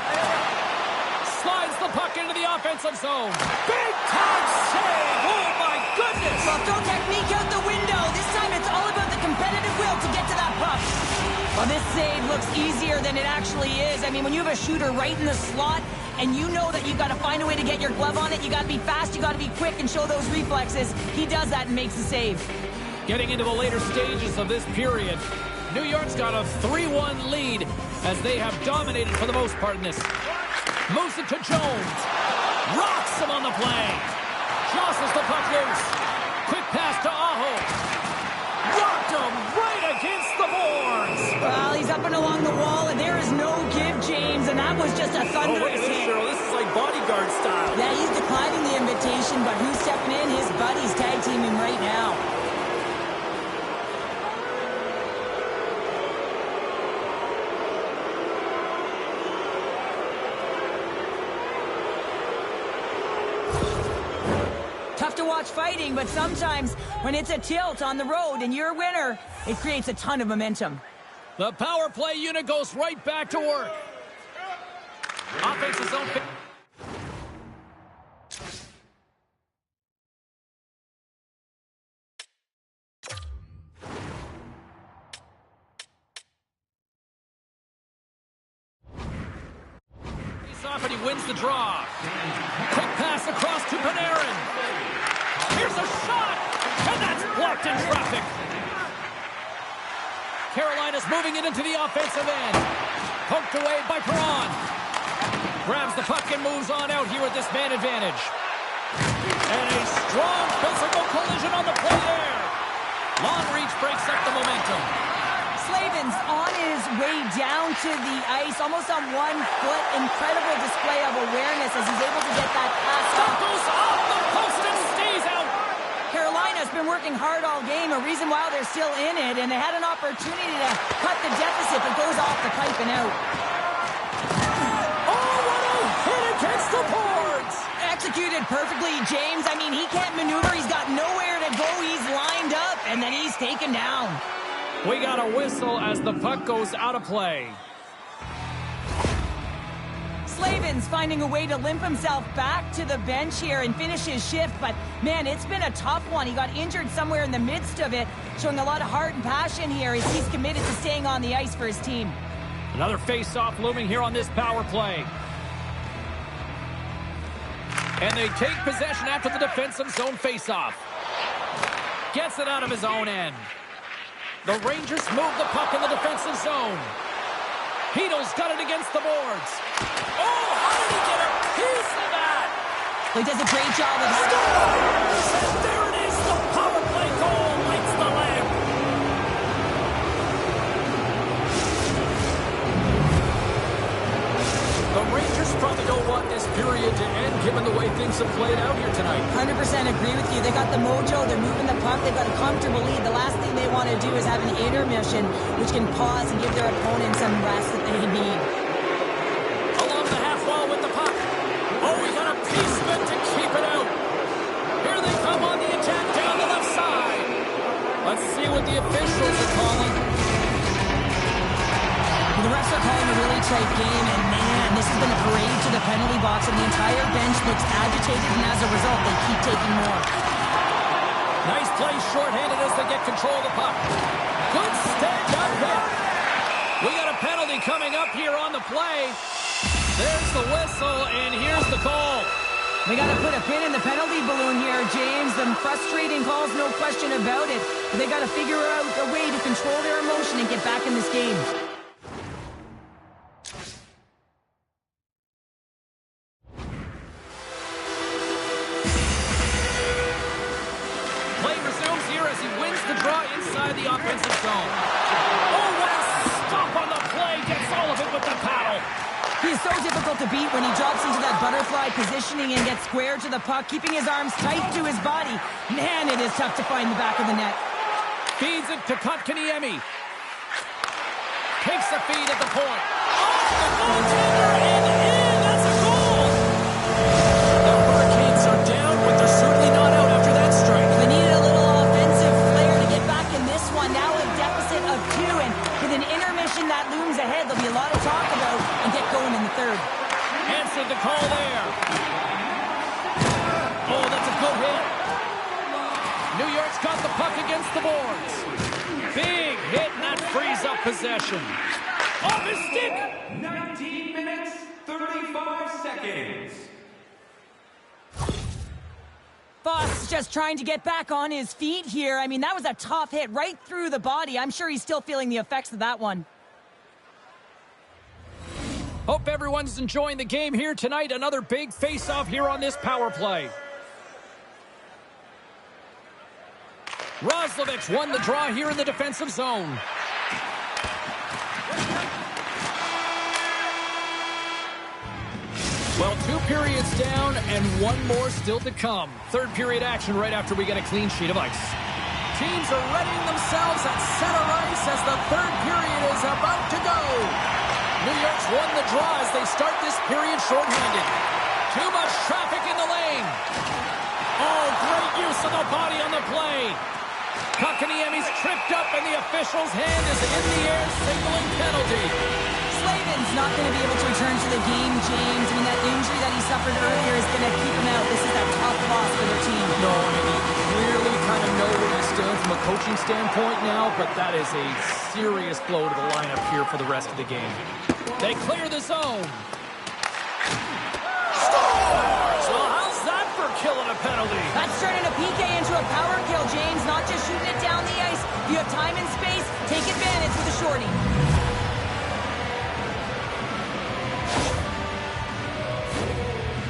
Slides the puck into the offensive zone. Big time save. Oh, my goodness. Well, throw technique out the window. This time it's all about the competitive will to get to that puck. Well, this save looks easier than it actually is. I mean, when you have a shooter right in the slot and you know that you've got to find a way to get your glove on it, you got to be fast, you got to be quick and show those reflexes. He does that and makes the save. Getting into the later stages of this period, New York's got a 3-1 lead as they have dominated for the most part in this. Moves it to Jones. Rocks him on the play. Jostles the puck loose. Quick pass to Aho. Rocked him right against the boards. Well, he's up and along the wall, and there is no give, James, and that was just a thunderous hit. Cheryl. This is like bodyguard style. Yeah, he's declining the invitation, but who's stepping in? His buddies tag teaming right now. Tough to watch fighting, but sometimes when it's a tilt on the road and you're a winner, it creates a ton of momentum. The power play unit goes right back to work. Offensive zone. He's off and he wins the draw. Quick pass across to Panarin. Here's a shot, and that's blocked in traffic. Carolina's moving it into the offensive end. Poked away by Perron. Grabs the puck and moves on out here with this man advantage. And a strong physical collision on the play there. Long reach breaks up the momentum. Slavin's on his way down to the ice, almost on 1 foot. Incredible display of awareness as he's able to get that pass off. Goes off the post and stays out. Carolina's been working hard all game, a reason why they're still in it, and they had an opportunity to cut the deficit, but goes off the pipe and out. Oh, what a hit against the boards! Executed perfectly, James. I mean, he can't maneuver. He's got nowhere to go. He's lined up, and then he's taken down. We got a whistle as the puck goes out of play. Slavin's finding a way to limp himself back to the bench here and finish his shift, but man, it's been a tough one. He got injured somewhere in the midst of it, showing a lot of heart and passion here as he's committed to staying on the ice for his team. Another face-off looming here on this power play. And they take possession after the defensive zone face-off. Gets it out of his own end. The Rangers move the puck in the defensive zone. Hedo's got it against the boards. Oh, how did he get a piece of that? He does a great job of Scores! And there it is, the power play goal lights the lamp. The Rangers probably don't want this period to end, given the way things have played out here tonight. 100% agree with you. They got the mojo. They're moving the puck. They've got a comfortable lead. The last thing they want to do is have an intermission, which can pause and give their opponent some rest that they need. Along the half wall with the puck. Oh, we got a piece of it to keep it out. Here they come on the attack down the left side. Let's see what the officials are calling. The refs are calling a really tight game, and man, this has been a parade to the penalty box, and the entire bench looks agitated, and as a result, they keep taking more. Nice play shorthanded as they get control of the puck. Good stand-up hit. We got a penalty coming up here on the play. There's the whistle, and here's the call. They got to put a pin in the penalty balloon here, James. Some frustrating calls, no question about it. But they got to figure out a way to control their emotion and get back in this game. Play resumes here as he wins the draw inside the offensive zone. Oh, what a stop on the play. Gets all of it with the paddle. He is so difficult to beat when he drops into that butterfly positioning and gets square to the puck, keeping his arms tight to his body. Man, it is tough to find the back of the net. Feeds it to Kotkaniemi. Takes the feed at the point. Oh, the goaltender and in. That's a goal. The Hurricanes are down, but they're certainly not out after that strike. They needed a little offensive flair to get back in this one. Now a deficit of 2, and with an intermission that looms ahead, there'll be a lot of talk about and get going in the third. Answered the call there. Oh, that's a good hit. New York's got the puck against the boards. Big hit, and that frees up possession. Off his stick. 19 minutes, 35 seconds. Foss is just trying to get back on his feet here. I mean, that was a tough hit right through the body. I'm sure he's still feeling the effects of that one. Hope everyone's enjoying the game here tonight. Another big face-off here on this power play. Roslovic won the draw here in the defensive zone. 2 periods down and 1 more still to come. Third period action right after we get a clean sheet of ice. Teams are readying themselves at center ice as the third period is about to go. New York's won the draw as they start this period shorthanded. Too much traffic in the lane. Oh, great use of the body on the play. Kotkaniemi's tripped up and the official's hand is in the air signaling penalty. Slavin's not going to be able to return to the game, James. I mean, that injury that he suffered earlier is going to keep him out. This is a tough loss for their team. No, I mean, you clearly kind of know where you stand from a coaching standpoint now, but that is a serious blow to the lineup here for the rest of the game. They clear the zone. Scores! Well, how's that for killing a penalty? That's turning a PK into a power kill, James. Not just shooting it down the ice. If you have time and space, take advantage with a shorty.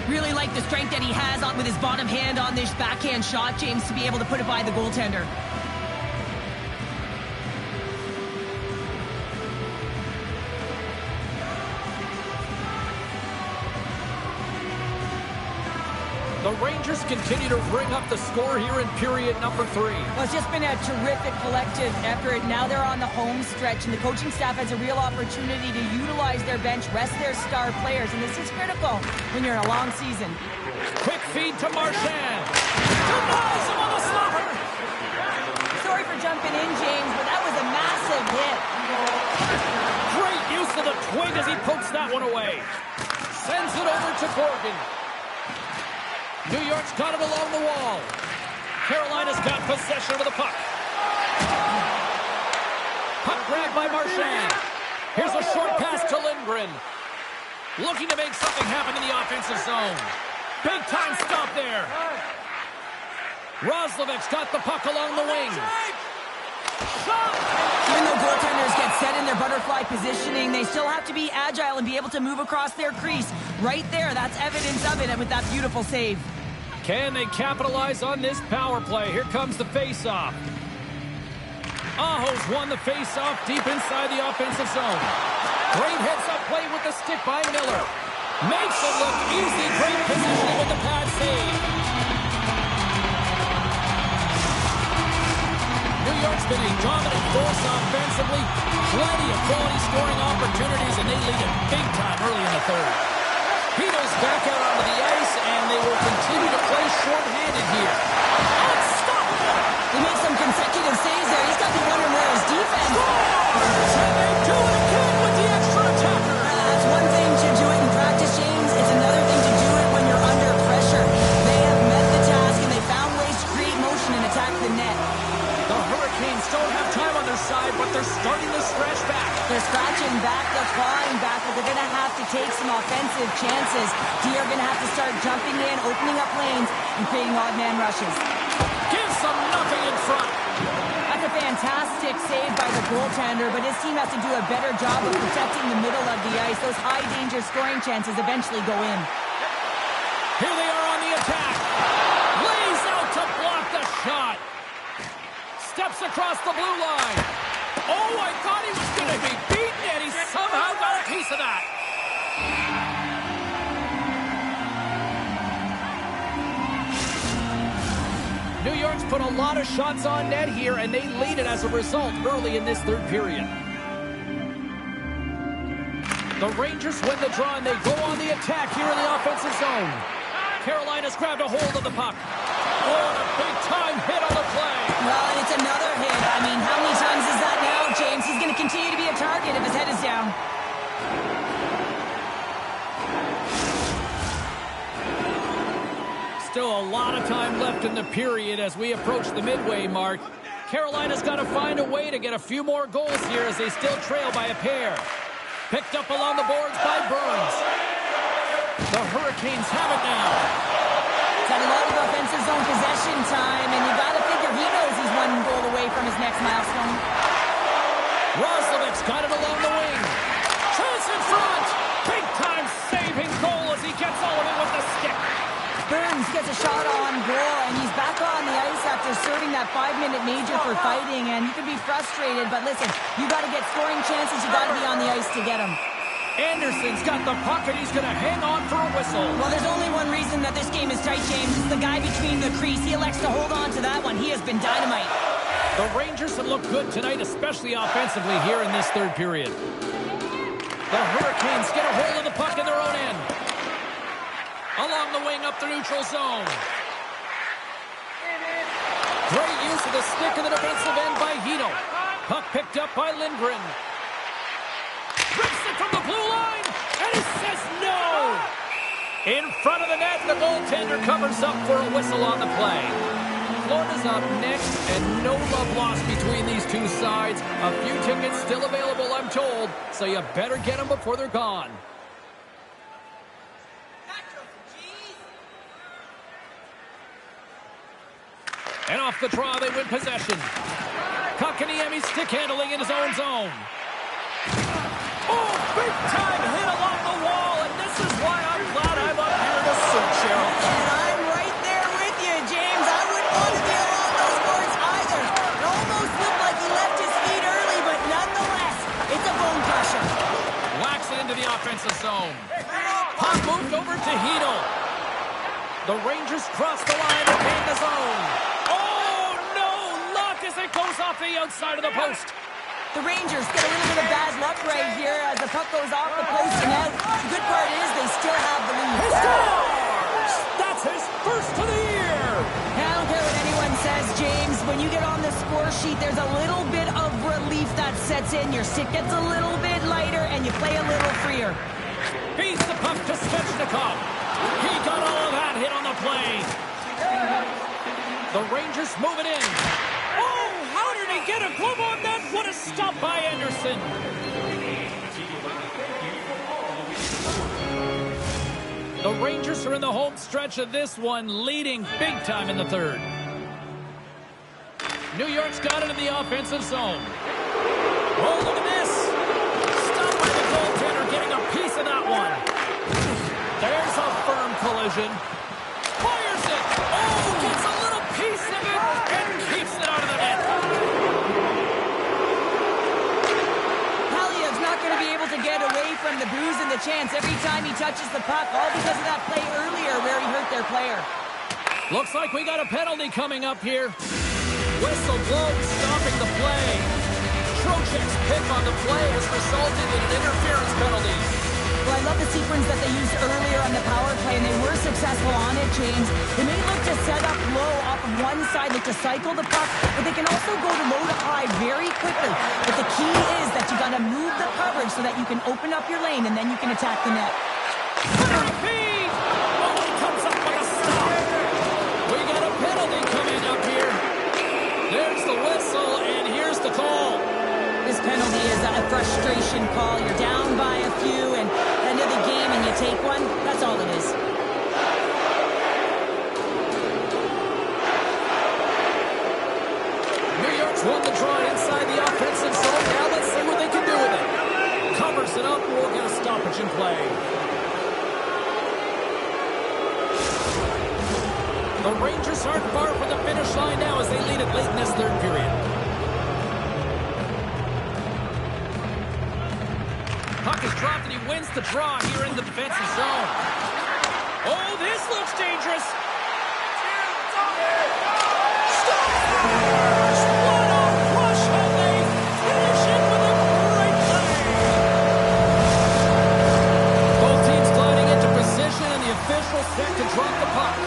Really like the strength that he has on with his bottom hand on this backhand shot, James, to be able to put it by the goaltender. The Rangers continue to bring up the score here in period number 3. Well, it's just been a terrific collective effort. Now they're on the home stretch, and the coaching staff has a real opportunity to utilize their bench, rest their star players, and this is critical when you're in a long season. Quick feed to Marchand. Denies him on the slapper. Sorry for jumping in, James, but that was a massive hit. Great use of the twig as he pokes that one away. Sends it over to Gorgon. New York's got it along the wall. Carolina's got possession of the puck. Puck grabbed by Marchand. Here's a short pass to Lindgren. Looking to make something happen in the offensive zone. Big time stop there. Roslovic's got the puck along the wing. Shot! Even though goaltenders get set in their butterfly positioning, they still have to be agile and be able to move across their crease. Right there, that's evidence of it, and with that beautiful save. Can they capitalize on this power play? Here comes the face-off. Aho's won the face-off deep inside the offensive zone. Great heads-up play with the stick by Miller. Makes it look easy. Great positioning with the pad save. New York's been a dominant force offensively. Plenty of quality scoring opportunities, and they lead it big time early in the third. Hedo's back out onto the ice, and they will continue to play short-handed here. Unstoppable! He makes some consecutive saves there. He's got to be wondering where his defense is. And they do it again with the extra attacker. That's one thing to do it in practice, James. It's another thing to do it when you're under pressure. They have met the task, and they found ways to create motion and attack the net. The Hurricanes don't have time on their side, but they're starting to scratch back. They're scratching back, they're clawing back, but they're going to have to take some offensive chances. D are going to have to start jumping in, opening up lanes, and creating odd man rushes. Gives them nothing in front. That's a fantastic save by the goaltender, but his team has to do a better job of protecting the middle of the ice. Those high-danger scoring chances eventually go in. Here they are on the attack. Lays out to block the shot. Steps across the blue line. Oh, I thought he was going to be beaten, and he somehow got a piece of that. New York's put a lot of shots on net here, and they lead it as a result early in this third period. The Rangers win the draw, and they go on the attack here in the offensive zone. Carolina's grabbed a hold of the puck. Oh, and a big-time hit on the play. Well, and it's another hit. I mean, how many times is that now, James? He's going to continue to be a target if his head is down. Still a lot of time left in the period as we approach the midway mark. Carolina's got to find a way to get a few more goals here as they still trail by a pair. Picked up along the boards by Burns. The Hurricanes have it now. Got a lot of offensive zone possession time, and you got to figure he knows he's one goal away from his next milestone. Roslovic's got it along the wing. Chance in front. Big-time saving goal as he gets all of it with the stick. Burns gets a shot on goal, and he's back on the ice after serving that 5-minute major for fighting, and you can be frustrated, but listen, you got to get scoring chances, you got to be on the ice to get them. Anderson's got the puck, and he's going to hang on for a whistle. Well, there's only one reason that this game is tight, James. It's the guy between the crease. He elects to hold on to that one. He has been dynamite. The Rangers have looked good tonight, especially offensively here in this third period. The Hurricanes get a hold of the puck in their own end. Along the wing up the neutral zone. Great use of the stick in the defensive end by Hino. Puck picked up by Lindgren. Rips it from the blue line, and he says no! In front of the net, the goaltender covers up for a whistle on the play. Florida's up next, and no love lost between these two sides. A few tickets still available, I'm told, so you better get them before they're gone. And off the draw, they win possession. Kotkaniemi stick handling in his own zone. Oh, big time hit along the wall, and this is why I'm glad I'm up here in the suit, Cheryl. And I'm right there with you, James. I wouldn't want to be along those boards either. It almost looked like he left his feet early, but nonetheless, it's a bone crusher. Whacks it into the offensive zone. Puck moved over to Hino. The Rangers cross the line and gain the zone. Oh, no! Luck as it goes off the outside of the post. The Rangers get a little bit of bad luck right here as the puck goes off the post and out. The good part is they still have the lead. He scores! That's his first of the year! I don't care what anyone says, James. When you get on the score sheet, there's a little bit of relief that sets in. Your stick gets a little bit lighter and you play a little freer. Beats the puck to Svechnikov. He got all of that hit on the play. The Rangers move it in. Oh, how did he get a glove on that? What a stop by Anderson. The Rangers are in the home stretch of this one, leading big time in the third. New York's got it in the offensive zone. Oh, look at this. Stopped by the goaltender, getting a piece of that one. There's a firm collision. Fires it. Oh, gets a little piece of it and keeps it out of the net. Halyev's not going to be able to get away from the booze and the chance every time he touches the puck, all because of that play earlier where he hurt their player. Looks like we got a penalty coming up here. Whistle blows, stopping the play. Trocheck's pick on the play has resulted in an interference penalty. Well, I love the sequence that they used earlier on the power play, and they were successful on it, James. They may look to set up low off of one side, look to cycle the puck, but they can also go to low to high very quickly. But the key is that you got to move the coverage so that you can open up your lane, and then you can attack the net. Feed! Oh, he comes up with a stop. We got a penalty coming up here. There's the whistle, and here's the call. This penalty is a frustration call. You're down by a few, and end of the game, and you take one. That's all it is. New York's won the draw inside the offensive zone. Now let's see what they can do with it. Covers it up, we'll get a stoppage in play. The Rangers aren't far from the finish line now as they lead it late in this third period. Puck is dropped and he wins the draw here in the defensive zone. Oh, this looks dangerous. Scores! What a rush, and they finish it with a great play. Both teams gliding into position, and the official set to drop the puck.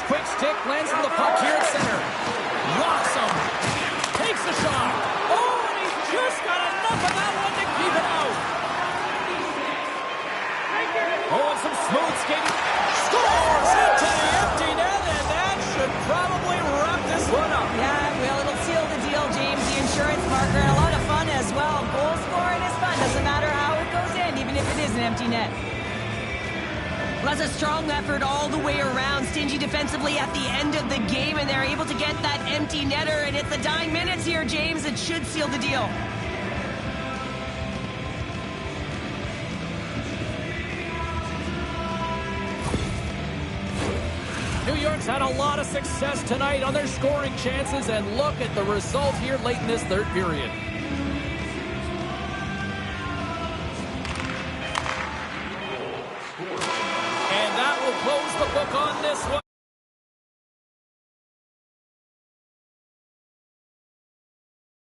Quick stick lands on the puck here at center. Rocks him. Takes the shot. Oh, and he's just got enough of that one to keep it out. Oh, and some smooth skating. Scores into the empty net, and that should probably wrap this one up. Yeah, well, it'll seal the deal, James. The insurance marker, and a lot of fun as well. Goal scoring is fun. Doesn't matter how it goes in, even if it is an empty net. Well, that's a strong effort all the way around. Stingy defensively at the end of the game, and they're able to get that empty netter. And it's the dying minutes here, James. It should seal the deal. New York's had a lot of success tonight on their scoring chances, and look at the result here late in this third period. And that will close the book on this one.